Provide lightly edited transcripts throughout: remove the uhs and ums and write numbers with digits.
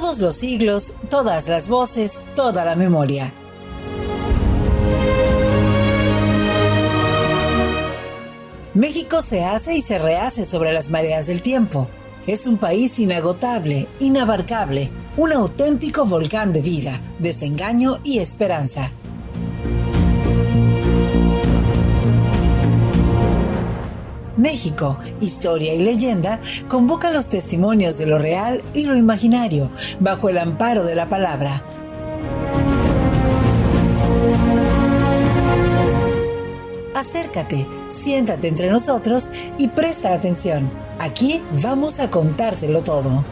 Todos los siglos, todas las voces, toda la memoria. México se hace y se rehace sobre las mareas del tiempo. Es un país inagotable, inabarcable, un auténtico volcán de vida, desengaño y esperanza. México, historia y leyenda, convoca los testimonios de lo real y lo imaginario, bajo el amparo de la palabra. Acércate, siéntate entre nosotros y presta atención. Aquí vamos a contártelo todo.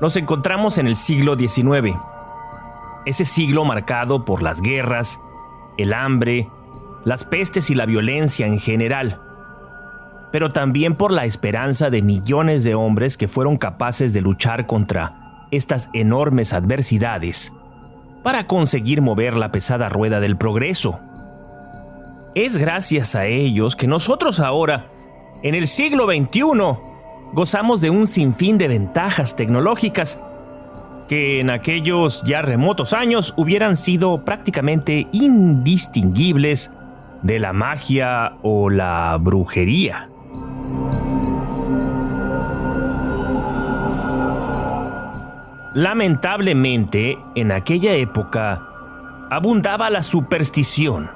Nos encontramos en el siglo XIX, ese siglo marcado por las guerras, el hambre, las pestes y la violencia en general, pero también por la esperanza de millones de hombres que fueron capaces de luchar contra estas enormes adversidades para conseguir mover la pesada rueda del progreso. Es gracias a ellos que nosotros ahora, en el siglo XXI, gozamos de un sinfín de ventajas tecnológicas que en aquellos ya remotos años hubieran sido prácticamente indistinguibles de la magia o la brujería. Lamentablemente, en aquella época abundaba la superstición,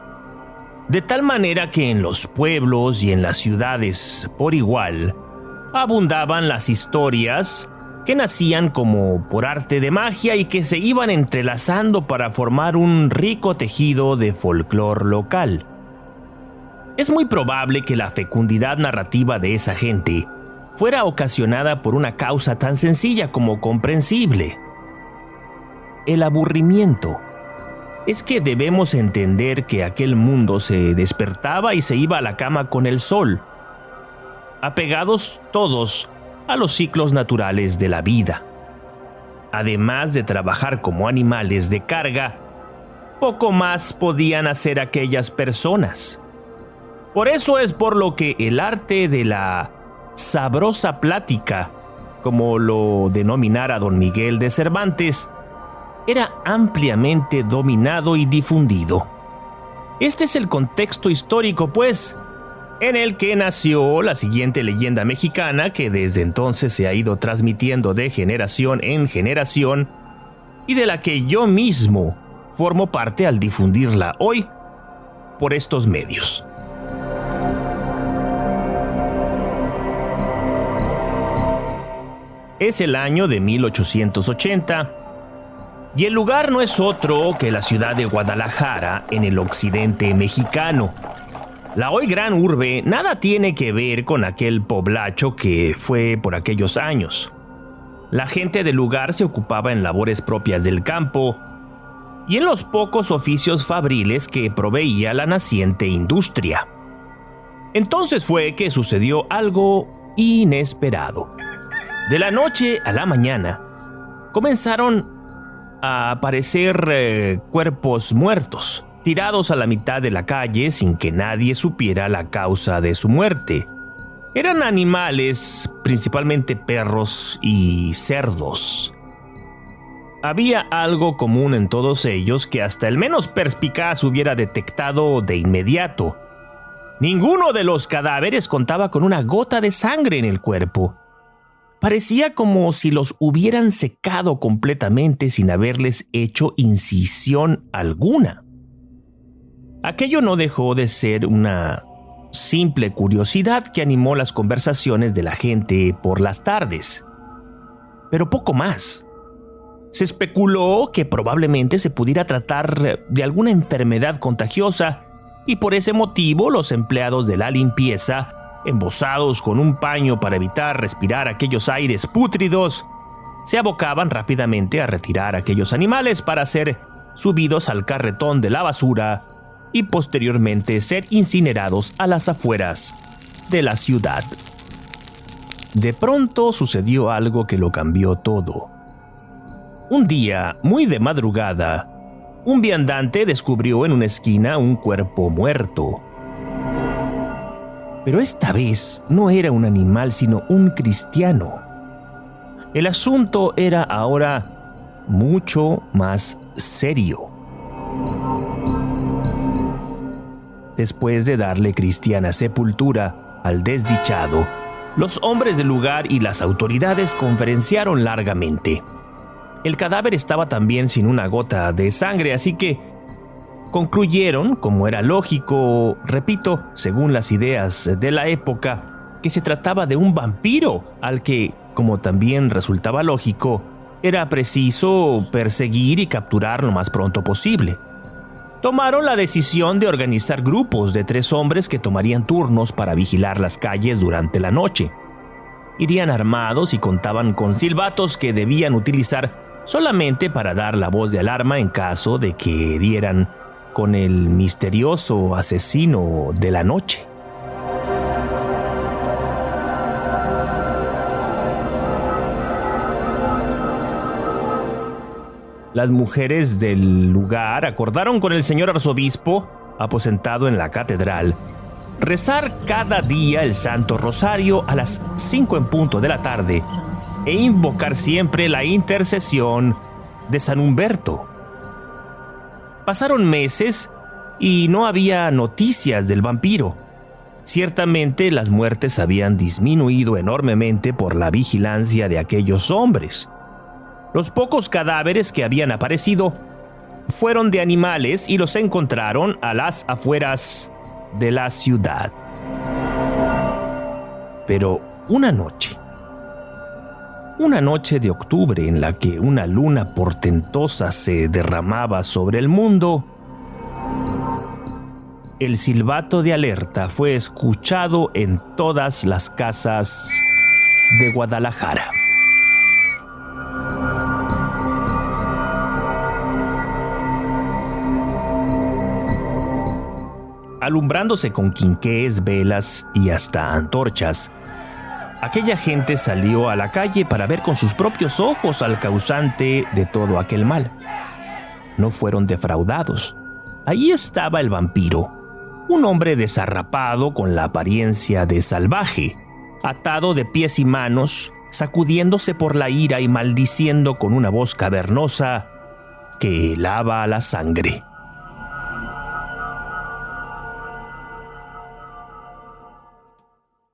de tal manera que en los pueblos y en las ciudades por igual abundaban las historias que nacían como por arte de magia y que se iban entrelazando para formar un rico tejido de folclore local. Es muy probable que la fecundidad narrativa de esa gente fuera ocasionada por una causa tan sencilla como comprensible: el aburrimiento. Es que debemos entender que aquel mundo se despertaba y se iba a la cama con el sol, apegados todos a los ciclos naturales de la vida. Además de trabajar como animales de carga, poco más podían hacer aquellas personas. Por eso es por lo que el arte de la sabrosa plática, como lo denominara don Miguel de Cervantes, era ampliamente dominado y difundido. Este es el contexto histórico, pues, en el que nació la siguiente leyenda mexicana, que desde entonces se ha ido transmitiendo de generación en generación y de la que yo mismo formo parte al difundirla hoy por estos medios. Es el año de 1880 y el lugar no es otro que la ciudad de Guadalajara, en el occidente mexicano. La hoy gran urbe nada tiene que ver con aquel poblacho que fue por aquellos años. La gente del lugar se ocupaba en labores propias del campo y en los pocos oficios fabriles que proveía la naciente industria. Entonces fue que sucedió algo inesperado. De la noche a la mañana comenzaron a aparecer cuerpos muertos, tirados a la mitad de la calle sin que nadie supiera la causa de su muerte. Eran animales, principalmente perros y cerdos. Había algo común en todos ellos que hasta el menos perspicaz hubiera detectado de inmediato. Ninguno de los cadáveres contaba con una gota de sangre en el cuerpo. Parecía como si los hubieran secado completamente sin haberles hecho incisión alguna. Aquello no dejó de ser una simple curiosidad que animó las conversaciones de la gente por las tardes. Pero poco más. Se especuló que probablemente se pudiera tratar de alguna enfermedad contagiosa y por ese motivo los empleados de la limpieza, embosados con un paño para evitar respirar aquellos aires pútridos, se abocaban rápidamente a retirar aquellos animales para ser subidos al carretón de la basura y posteriormente ser incinerados a las afueras de la ciudad. De pronto sucedió algo que lo cambió todo. Un día, muy de madrugada, un viandante descubrió en una esquina un cuerpo muerto. Pero esta vez no era un animal, sino un cristiano. El asunto era ahora mucho más serio. Después de darle cristiana sepultura al desdichado, los hombres del lugar y las autoridades conferenciaron largamente. El cadáver estaba también sin una gota de sangre, así que concluyeron, como era lógico, repito, según las ideas de la época, que se trataba de un vampiro, al que, como también resultaba lógico, era preciso perseguir y capturar lo más pronto posible. Tomaron la decisión de organizar grupos de 3 hombres que tomarían turnos para vigilar las calles durante la noche. Irían armados y contaban con silbatos que debían utilizar solamente para dar la voz de alarma en caso de que dieran con el misterioso asesino de la noche. Las mujeres del lugar acordaron con el señor arzobispo, aposentado en la catedral, rezar cada día el Santo Rosario a las 5 en punto de la tarde e invocar siempre la intercesión de San Humberto. Pasaron meses y no había noticias del vampiro. Ciertamente las muertes habían disminuido enormemente por la vigilancia de aquellos hombres. Los pocos cadáveres que habían aparecido fueron de animales y los encontraron a las afueras de la ciudad. Pero una noche de octubre en la que una luna portentosa se derramaba sobre el mundo, el silbato de alerta fue escuchado en todas las casas de Guadalajara. Alumbrándose con quinqués, velas y hasta antorchas, aquella gente salió a la calle para ver con sus propios ojos al causante de todo aquel mal. No fueron defraudados. Ahí estaba el vampiro, un hombre desarrapado con la apariencia de salvaje, atado de pies y manos, sacudiéndose por la ira y maldiciendo con una voz cavernosa que helaba la sangre.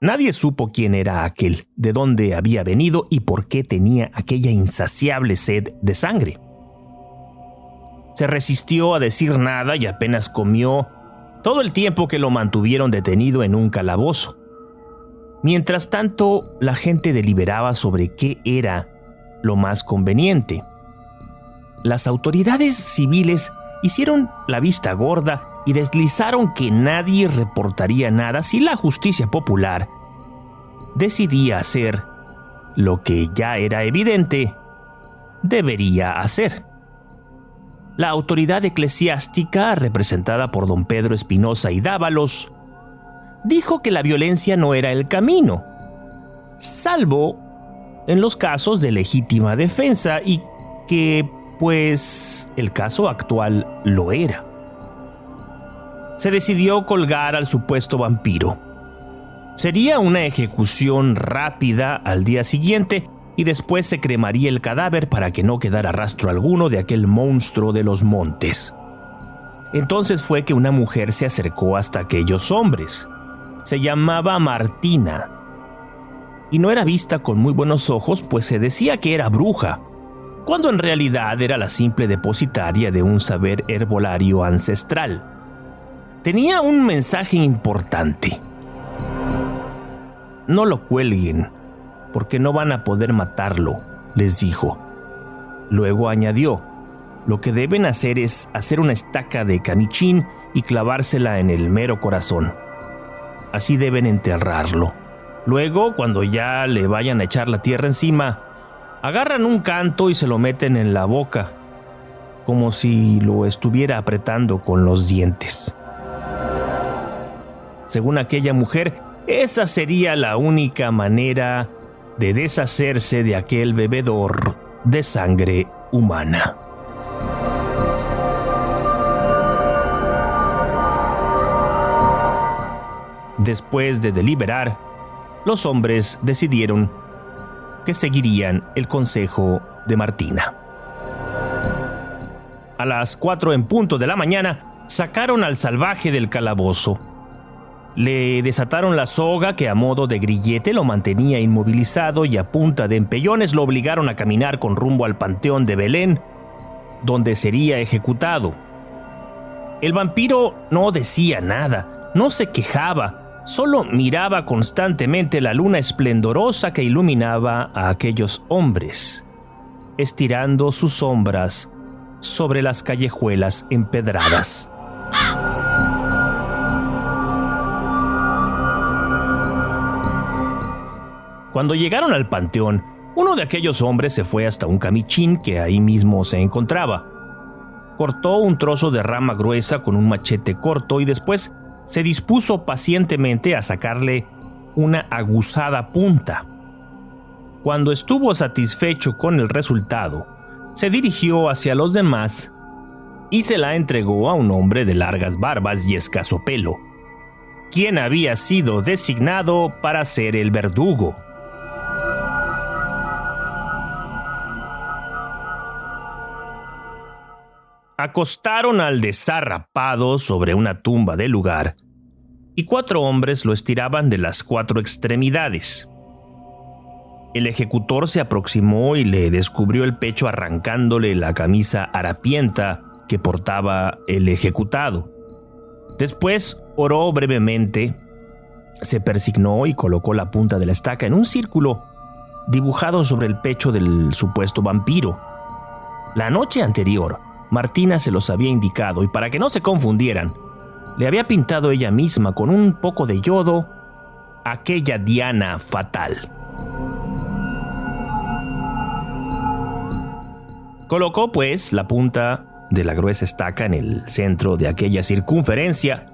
Nadie supo quién era aquel, de dónde había venido y por qué tenía aquella insaciable sed de sangre. Se resistió a decir nada y apenas comió todo el tiempo que lo mantuvieron detenido en un calabozo. Mientras tanto, la gente deliberaba sobre qué era lo más conveniente. Las autoridades civiles hicieron la vista gorda y deslizaron que nadie reportaría nada si la justicia popular decidía hacer lo que ya era evidente debería hacer. La autoridad eclesiástica, representada por don Pedro Espinosa y Dávalos, dijo que la violencia no era el camino, salvo en los casos de legítima defensa, y que, pues, el caso actual lo era. Se decidió colgar al supuesto vampiro. Sería una ejecución rápida al día siguiente y después se cremaría el cadáver para que no quedara rastro alguno de aquel monstruo de los montes. Entonces fue que una mujer se acercó hasta aquellos hombres. Se llamaba Martina y no era vista con muy buenos ojos, pues se decía que era bruja, cuando en realidad era la simple depositaria de un saber herbolario ancestral. Tenía un mensaje importante. No lo cuelguen, porque no van a poder matarlo, les dijo. Luego añadió, lo que deben hacer es hacer una estaca de canichín y clavársela en el mero corazón. Así deben enterrarlo. Luego, cuando ya le vayan a echar la tierra encima, Agarran un canto y se lo meten en la boca, como si lo estuviera apretando con los dientes. Según aquella mujer, esa sería la única manera de deshacerse de aquel bebedor de sangre humana. Después de deliberar, los hombres decidieron que seguirían el consejo de Martina. A las 4 en punto de la mañana, sacaron al salvaje del calabozo. Le desataron la soga que a modo de grillete lo mantenía inmovilizado y a punta de empellones lo obligaron a caminar con rumbo al panteón de Belén, donde sería ejecutado. El vampiro no decía nada, no se quejaba, solo miraba constantemente la luna esplendorosa que iluminaba a aquellos hombres, estirando sus sombras sobre las callejuelas empedradas. Cuando llegaron al panteón, uno de aquellos hombres se fue hasta un camichín que ahí mismo se encontraba. Cortó un trozo de rama gruesa con un machete corto y después se dispuso pacientemente a sacarle una aguzada punta. Cuando estuvo satisfecho con el resultado, se dirigió hacia los demás y se la entregó a un hombre de largas barbas y escaso pelo, quien había sido designado para ser el verdugo. Acostaron al desarrapado sobre una tumba del lugar y 4 hombres lo estiraban de las 4 extremidades. El ejecutor se aproximó y le descubrió el pecho arrancándole la camisa harapienta que portaba el ejecutado. Después oró brevemente, se persignó y colocó la punta de la estaca en un círculo dibujado sobre el pecho del supuesto vampiro. La noche anterior, Martina se los había indicado y para que no se confundieran, le había pintado ella misma con un poco de yodo aquella diana fatal. Colocó pues la punta de la gruesa estaca en el centro de aquella circunferencia,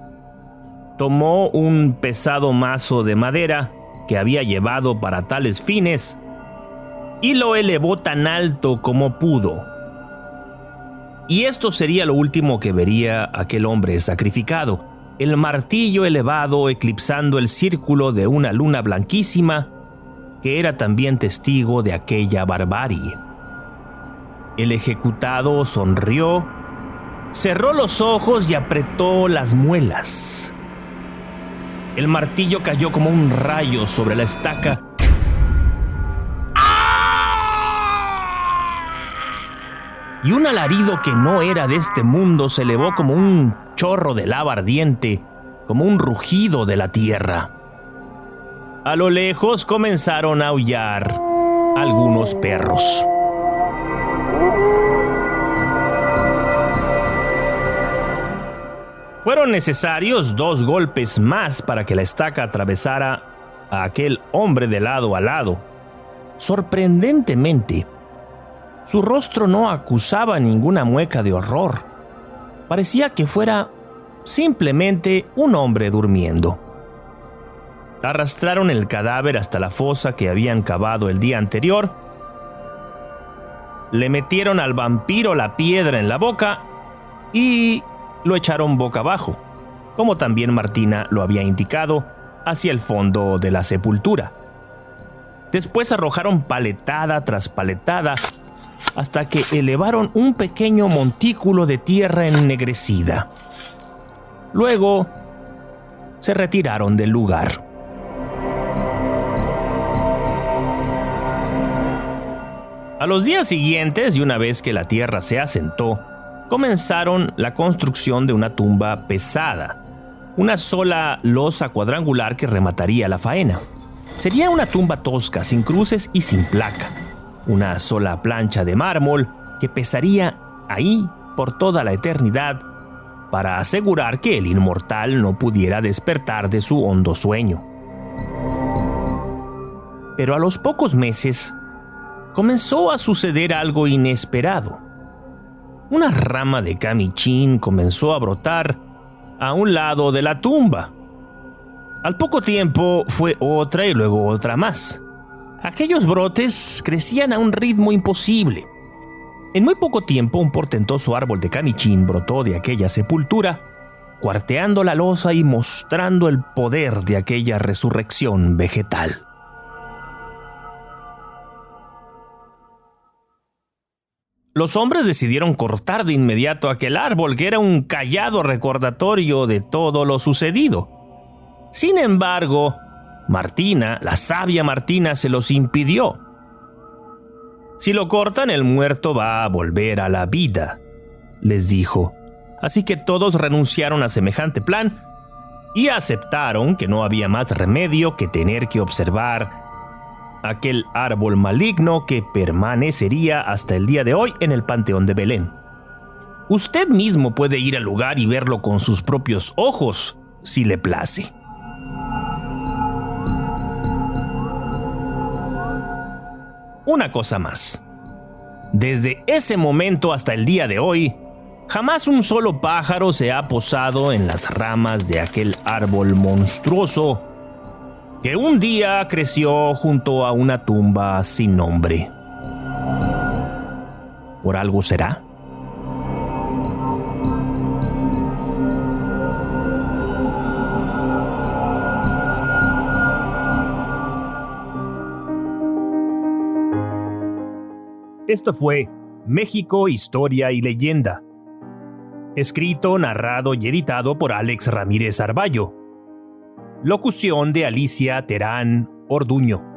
tomó un pesado mazo de madera que había llevado para tales fines y lo elevó tan alto como pudo. Y esto sería lo último que vería aquel hombre sacrificado, el martillo elevado eclipsando el círculo de una luna blanquísima que era también testigo de aquella barbarie. El ejecutado sonrió, cerró los ojos y apretó las muelas. El martillo cayó como un rayo sobre la estaca. Y un alarido que no era de este mundo se elevó como un chorro de lava ardiente, como un rugido de la tierra. A lo lejos comenzaron a aullar algunos perros. Fueron necesarios 2 golpes más para que la estaca atravesara a aquel hombre de lado a lado. Sorprendentemente, su rostro no acusaba ninguna mueca de horror. Parecía que fuera simplemente un hombre durmiendo. Arrastraron el cadáver hasta la fosa que habían cavado el día anterior. Le metieron al vampiro la piedra en la boca y lo echaron boca abajo, como también Martina lo había indicado, hacia el fondo de la sepultura. Después arrojaron paletada tras paletada hasta que elevaron un pequeño montículo de tierra ennegrecida. Luego se retiraron del lugar. A los días siguientes, y una vez que la tierra se asentó, comenzaron la construcción de una tumba pesada, una sola losa cuadrangular que remataría la faena. Sería una tumba tosca, sin cruces y sin placa. Una sola plancha de mármol que pesaría ahí por toda la eternidad para asegurar que el inmortal no pudiera despertar de su hondo sueño. Pero a los pocos meses comenzó a suceder algo inesperado. Una rama de camichín comenzó a brotar a un lado de la tumba. Al poco tiempo fue otra y luego otra más. Aquellos brotes crecían a un ritmo imposible. En muy poco tiempo, un portentoso árbol de camichín brotó de aquella sepultura, cuarteando la losa y mostrando el poder de aquella resurrección vegetal. Los hombres decidieron cortar de inmediato aquel árbol, que era un callado recordatorio de todo lo sucedido. Sin embargo, Martina, la sabia Martina, se los impidió. Si lo cortan, el muerto va a volver a la vida, les dijo. Así que todos renunciaron a semejante plan y aceptaron que no había más remedio que tener que observar aquel árbol maligno que permanecería hasta el día de hoy en el Panteón de Belén. Usted mismo puede ir al lugar y verlo con sus propios ojos, si le place. Una cosa más. Desde ese momento hasta el día de hoy, jamás un solo pájaro se ha posado en las ramas de aquel árbol monstruoso que un día creció junto a una tumba sin nombre. ¿Por algo será? Esto fue México, Historia y Leyenda. Escrito, narrado y editado por Alex Ramírez Arballo. Locución de Alicia Terán Orduño.